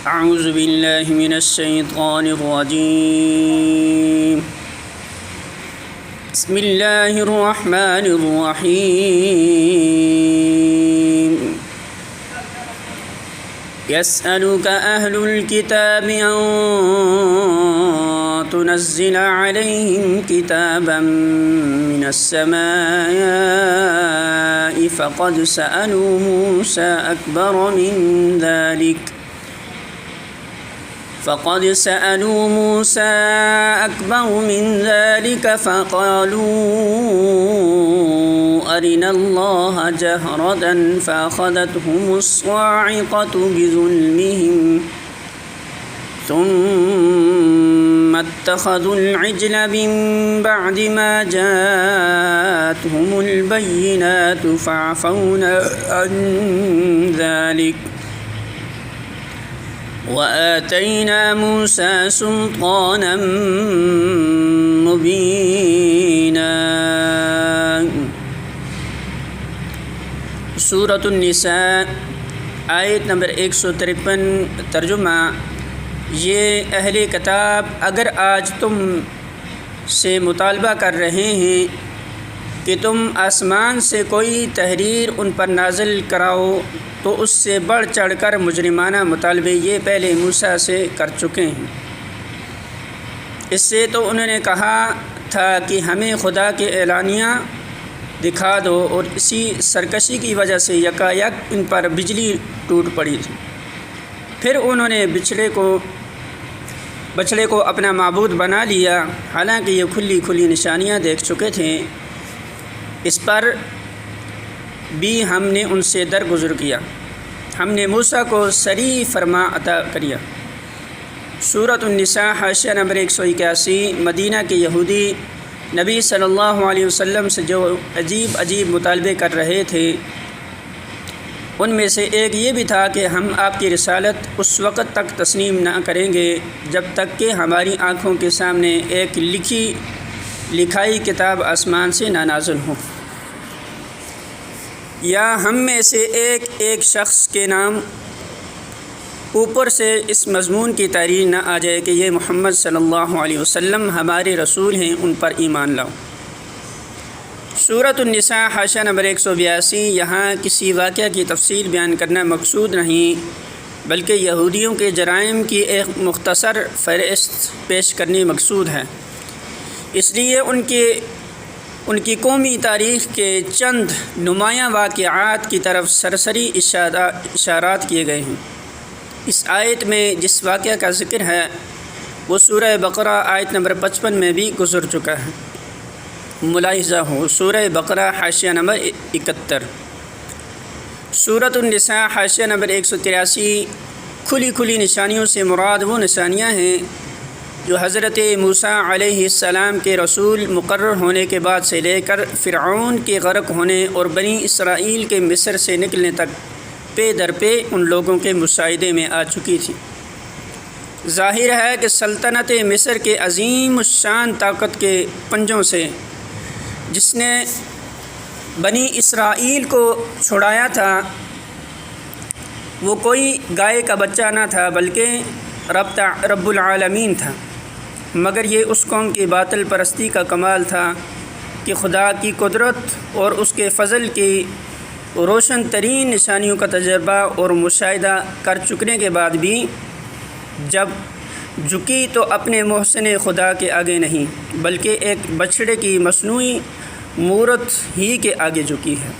اعوذ باللہ من الشیطان الرجیم بسم اللہ الرحمن الرحیم يسألك أهل الكتاب أن تنزل عليهم كتابا من السماء فقد سألوا موسى أكبر من ذلك فقالوا أرنا الله جهرة فأخذتهم الصاعقة بظلمهم ثم اتخذوا العجل من بعد ما جاءتهم البينات فعفونا عن ذلك وآتينا موسى سلطانا مبينا۔ سورۃ النساء آیت نمبر 153 ترجمہ۔ یہ اہل کتاب اگر آج تم سے مطالبہ کر رہے ہیں کہ تم آسمان سے کوئی تحریر ان پر نازل کراؤ تو اس سے بڑھ چڑھ کر مجرمانہ مطالبے یہ پہلے موسیٰ سے کر چکے ہیں۔ اس سے تو انہوں نے کہا تھا کہ ہمیں خدا کے اعلانیہ دکھا دو، اور اسی سرکشی کی وجہ سے یکایک ان پر بجلی ٹوٹ پڑی تھی۔ پھر انہوں نے بچڑے کو اپنا معبود بنا لیا، حالانکہ یہ کھلی کھلی نشانیاں دیکھ چکے تھے۔ اس پر بھی ہم نے ان سے درگزر کیا، ہم نے موسیٰ کو صریح فرما عطا کیا۔ سورۃ النساء حاشیہ نمبر 181۔ مدینہ کے یہودی نبی صلی اللہ علیہ وسلم سے جو عجیب مطالبے کر رہے تھے، ان میں سے ایک یہ بھی تھا کہ ہم آپ کی رسالت اس وقت تک تسلیم نہ کریں گے جب تک کہ ہماری آنکھوں کے سامنے ایک لکھائی کتاب آسمان سے نہ نازل ہو، یا ہم میں سے ایک شخص کے نام اوپر سے اس مضمون کی تحریر نہ آ جائے کہ یہ محمد صلی اللہ علیہ وسلم ہمارے رسول ہیں، ان پر ایمان لاؤ۔ سورۃ النساء حاشیہ نمبر 182۔ یہاں کسی واقعہ کی تفصیل بیان کرنا مقصود نہیں، بلکہ یہودیوں کے جرائم کی ایک مختصر فہرست پیش کرنی مقصود ہے۔ اس لیے ان کی قومی تاریخ کے چند نمایاں واقعات کی طرف سرسری اشارات کیے گئے ہیں۔ اس آیت میں جس واقعہ کا ذکر ہے وہ سورہ بقرہ آیت نمبر 55 میں بھی گزر چکا ہے، ملاحظہ ہو۔ سورہ بقرہ حاشیہ نمبر 71۔ سورۃ النساء حاشیہ نمبر 183۔ کھلی نشانیوں سے مراد وہ نشانیاں ہیں جو حضرت موسیٰ علیہ السلام کے رسول مقرر ہونے کے بعد سے لے کر فرعون کے غرق ہونے اور بنی اسرائیل کے مصر سے نکلنے تک پے در پے ان لوگوں کے مشاہدے میں آ چکی تھی۔ ظاہر ہے کہ سلطنت مصر کے عظیم الشان طاقت کے پنجوں سے جس نے بنی اسرائیل کو چھڑایا تھا وہ کوئی گائے کا بچہ نہ تھا، بلکہ رب العالمین تھا، مگر یہ اس قوم کی باطل پرستی کا کمال تھا کہ خدا کی قدرت اور اس کے فضل کی روشن ترین نشانیوں کا تجربہ اور مشاہدہ کر چکنے کے بعد بھی جب جھکی تو اپنے محسن خدا کے آگے نہیں، بلکہ ایک بچڑے کی مصنوعی مورت ہی کے آگے جھکی ہے۔